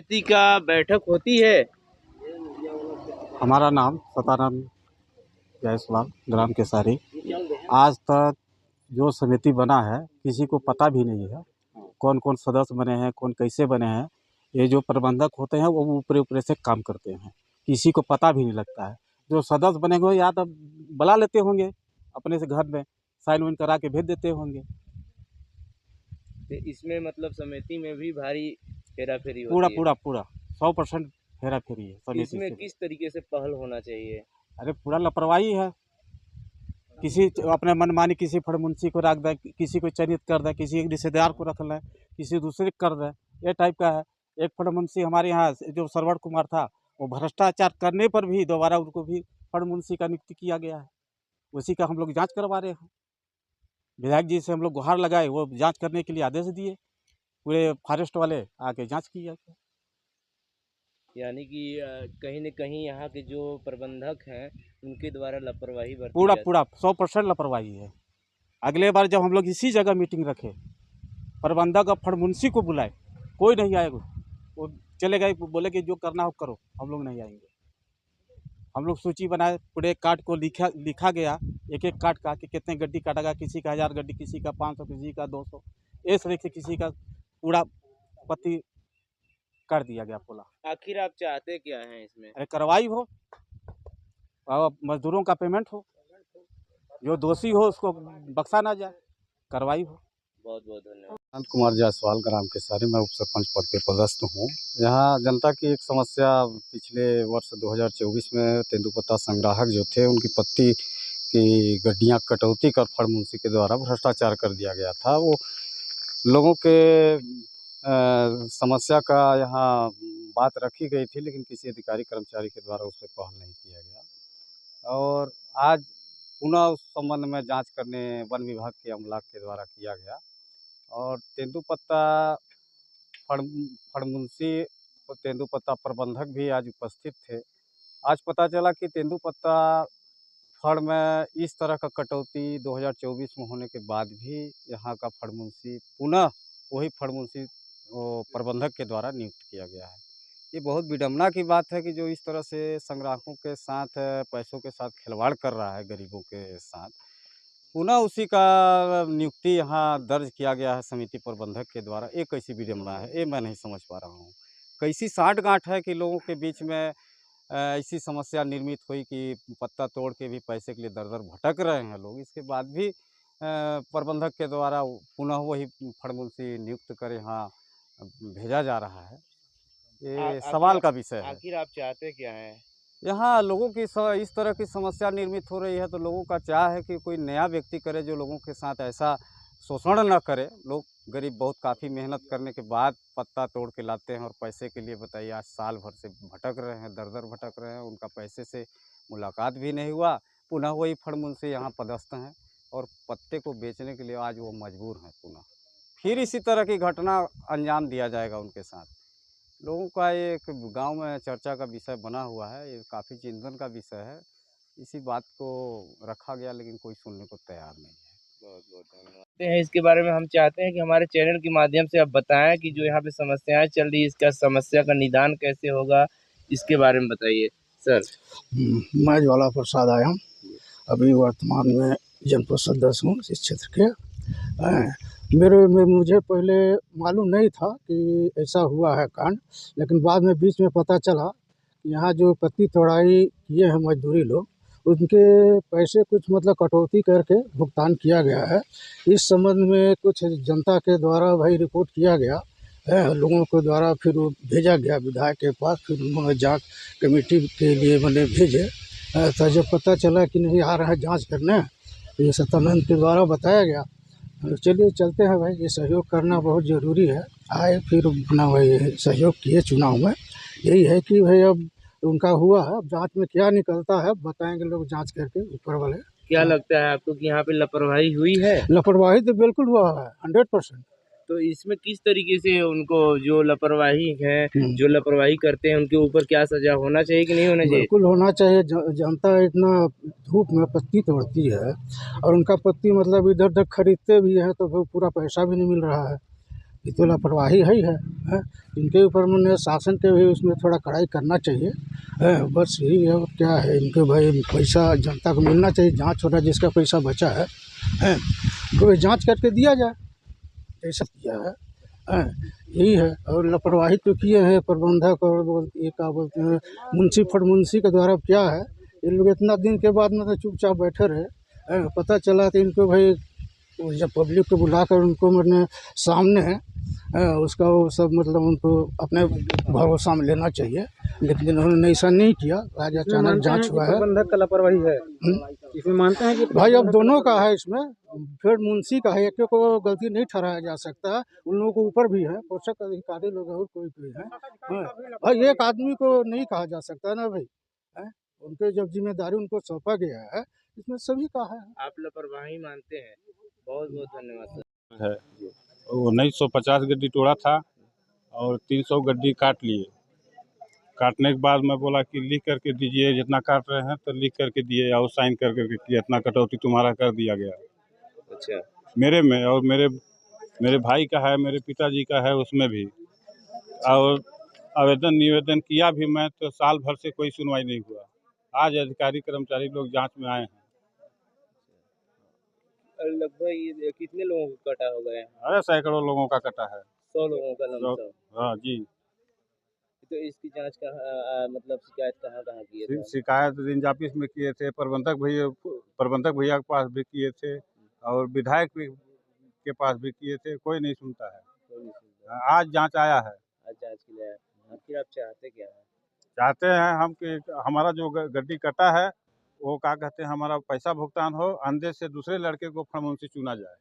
समिति का बैठक होती है। हमारा नाम सतानंद जायसवाल, ग्राम केसारी। आज तक जो समिति बना है किसी को पता भी नहीं है कौन कौन सदस्य बने हैं, कौन कैसे बने हैं। ये जो प्रबंधक होते हैं वो ऊपरे ऊपरे से काम करते हैं, किसी को पता भी नहीं लगता है। जो सदस्य बने हुए या तो बुला लेते होंगे अपने से घर में, साइन वाइन करा के भेज देते होंगे। तो इसमें मतलब समिति में भी भारी हेरा फेरी पूरा होती है। पूरा पूरा 100% हेरा फेरी है समिति इसमें से। किस तरीके से पहल होना चाहिए? अरे पूरा लापरवाही है। किसी अपने मनमानी किसी फड़मुंशी को रख दे, किसी को चयनित कर दे, किसी एक रिश्तेदार को रख ले, किसी दूसरे को कर दे, ये टाइप का है। एक फड़मुंशी हमारे यहाँ जो श्रवण कुमार था, वो भ्रष्टाचार करने पर भी दोबारा उनको भी फड़मुंशी का नियुक्ति किया गया है। उसी का हम लोग जांच करवा रहे हैं। विधायक जी से हम लोग गुहार लगाए, वो जांच करने के लिए आदेश दिए, पूरे फॉरेस्ट वाले आके जांच किया। यानी कि कहीं न कहीं यहाँ के जो प्रबंधक हैं उनके द्वारा लापरवाही बरती पूरा जाती पूरा 100% लापरवाही है। अगले बार जब हम लोग इसी जगह मीटिंग रखे, प्रबंधक और फड़मुंशी को बुलाए, कोई नहीं आएगा। वो चले गए, बोले कि जो करना हो करो, हम लोग नहीं आएंगे। हम लोग सूची बनाए, पूरे कार्ड को लिखा गया, एक एक कार्ड का कि कितने गड्डी काटेगा, किसी का 1000 गड्डी, किसी का 500, किसी का 200, इस तरह से किसी का पूरा पत्ती कर दिया गया पूरा। आखिर आप चाहते क्या हैं इसमें? अरे कार्रवाई हो और मजदूरों का पेमेंट हो, जो दोषी हो उसको बख्शा ना जाए, कार्रवाई हो। बहुत बहुत धन्यवाद। अनंत कुमार जायसवाल, ग्राम केसारी। मैं उप सरपंच पद पे पदस्थ हूँ। यहाँ जनता की एक समस्या पिछले वर्ष 2024 में तेंदुपत्ता संग्राहक जो थे उनकी पत्ती की गड्डियाँ कटौती कर फड़मुंशी के द्वारा भ्रष्टाचार कर दिया गया था। वो लोगों के समस्या का यहाँ बात रखी गई थी, लेकिन किसी अधिकारी कर्मचारी के द्वारा उस पर पहल नहीं किया गया। और आज पुनः उस संबंध में जांच करने वन विभाग के अमला के द्वारा किया गया और तेंदुपत्ता फड़मुंशी और तेंदुपत्ता प्रबंधक भी आज उपस्थित थे। आज पता चला कि तेंदुपत्ता फड़ में इस तरह का कटौती 2024 में होने के बाद भी यहाँ का फड़मुंशी पुनः वही फड़मुंशी प्रबंधक के द्वारा नियुक्त किया गया है। ये बहुत विडम्बना की बात है कि जो इस तरह से संग्राहकों के साथ पैसों के साथ खिलवाड़ कर रहा है, गरीबों के साथ, पुनः उसी का नियुक्ति यहाँ दर्ज किया गया है समिति प्रबंधक के द्वारा। ये कैसी विडम्बना है, ये मैं नहीं समझ पा रहा हूँ। कैसी साठगांठ है कि लोगों के बीच में ऐसी समस्या निर्मित हुई कि पत्ता तोड़ के भी पैसे के लिए दर दर भटक रहे हैं लोग। इसके बाद भी प्रबंधक के द्वारा पुनः वही फड़मुंशी नियुक्त कर यहाँ भेजा जा रहा है। ये सवाल का विषय है। आखिर आप चाहते क्या हैं? यहाँ लोगों की इस तरह की समस्या निर्मित हो रही है, तो लोगों का चाह है कि कोई नया व्यक्ति करे जो लोगों के साथ ऐसा शोषण न करे। लोग गरीब बहुत काफ़ी मेहनत करने के बाद पत्ता तोड़ के लाते हैं और पैसे के लिए बताइए आज साल भर से भटक रहे हैं, दर दर भटक रहे हैं, उनका पैसे से मुलाकात भी नहीं हुआ। पुनः वही फड़मुंशी यहाँ पदस्थ हैं और पत्ते को बेचने के लिए आज वो मजबूर हैं। पुनः फिर इसी तरह की घटना अंजाम दिया जाएगा उनके साथ। लोगों का ये एक गांव में चर्चा का विषय बना हुआ है, ये काफ़ी चिंतन का विषय है। इसी बात को रखा गया, लेकिन कोई सुनने को तैयार नहीं है। बहुत बहुत धन्यवाद। इसके बारे में हम चाहते हैं कि हमारे चैनल के माध्यम से आप बताएं कि जो यहाँ पे समस्याएं चल रही है, इसका समस्या का निदान कैसे होगा, इसके बारे में बताइए सर। मैं ज्वाला प्रसाद आया हूँ, अभी वर्तमान में जनपद सदस्य हूँ इस क्षेत्र के। मुझे पहले मालूम नहीं था कि ऐसा हुआ है कांड, लेकिन बाद में बीच में पता चला कि यहाँ जो पत्ती तोड़ाई किए हैं मजदूरी लोग, उनके पैसे कुछ मतलब कटौती करके भुगतान किया गया है। इस संबंध में कुछ जनता के द्वारा भाई रिपोर्ट किया गया है, लोगों के द्वारा फिर वो भेजा गया विधायक के पास, फिर उन्होंने जांच कमेटी के लिए मैंने भेजे। तो जब पता चला कि नहीं आ रहा है जांच करने, तो ये सत्यानंद के द्वारा बताया गया। चलिए चलते हैं भाई, ये सहयोग करना बहुत ज़रूरी है। आए फिर अपना भाई सहयोग किए चुनाव में। यही है कि भाई अब उनका हुआ है, अब जांच में क्या निकलता है बताएंगे लोग जांच करके ऊपर वाले। क्या लगता है आपको कि यहाँ पे लापरवाही हुई है? लापरवाही तो बिल्कुल हुआ है 100%। तो इसमें किस तरीके से उनको जो लापरवाही है, जो लापरवाही करते हैं, उनके ऊपर क्या सजा होना चाहिए कि नहीं होना चाहिए? बिल्कुल होना चाहिए। जनता इतना धूप में पत्ती तोड़ती है और उनका पत्ती मतलब इधर उधर खरीदते भी हैं तो फिर पूरा पैसा भी नहीं मिल रहा है। ये तो लापरवाही है ही है, हैं? इनके ऊपर मैंने शासन के भी उसमें थोड़ा कड़ाई करना चाहिए, बस यही है और क्या है। इनके भाई पैसा जनता को मिलना चाहिए, जांच हो रहा है जिसका पैसा बचा है, उनको जांच करके दिया जाए, ऐसा किया है, यही है। और लापरवाही तो किए हैं प्रबंधक और ये क्या बोलते हैं मुंशी फड़मुंशी के द्वारा क्या है, ये लोग इतना दिन के बाद मतलब चुपचाप बैठे रहे, पता चला तो इनको भाई जब पब्लिक को बुलाकर उनको मैंने सामने उसका वो सब मतलब उनको अपने भरोसा में लेना चाहिए, लेकिन उन्होंने ऐसा नहीं किया। आज अचानक जांच हुआ है। प्रबंधक का लापरवाही है, इसमें मानते हैं कि भाई अब दोनों का है, इसमें फिर मुंशी का है, एक को गलती नहीं ठहराया जा सकता, उन लोगों के ऊपर भी है, पोषक अधिकारी लोग हैं और कोई कोई है, भाई एक आदमी को नहीं कहा जा सकता ना भाई, उनके जब जिम्मेदारी उनको सौंपा गया है इसमें सभी का है। आप लापरवाही मानते हैं, बहुत बहुत धन्यवाद सर। है। वो 1950 गड्डी तोड़ा था और 300 गड्डी काट लिए। काटने के बाद मैं बोला कि लिख करके दीजिए, जितना काट रहे हैं तो लिख करके दिए और साइन कर करके कि इतना कटौती तुम्हारा कर दिया गया। अच्छा, मेरे में और मेरे भाई का है, मेरे पिताजी का है, उसमें भी। और आवेदन निवेदन किया भी मैं, तो साल भर से कोई सुनवाई नहीं हुआ। आज अधिकारी कर्मचारी लोग जांच में आए हैं। लगभग ये कितने लोगों को कटा होगा है? अरे सैकड़ों लोगों का कटा है। 100 लोगों का लमसम। हाँ जी। तो इसकी जांच मतलब शिकायत कहाँ कहाँ किए थे? शिकायत रेंज ऑफिस में किए थे, प्रबंधक भैया के पास भी किए थे और विधायक के पास भी किए थे, कोई नहीं सुनता है। कोई नहीं सुनता। आज जांच आया है। आज जांच के लिए आया। आखिर आप चाहते क्या है? चाहते हैं हम कि हमारा जो गड्डी कटा है वो क्या कहते हैं, हमारा पैसा भुगतान हो, अंदर से दूसरे लड़के को फड़मुंशी चुना जाए।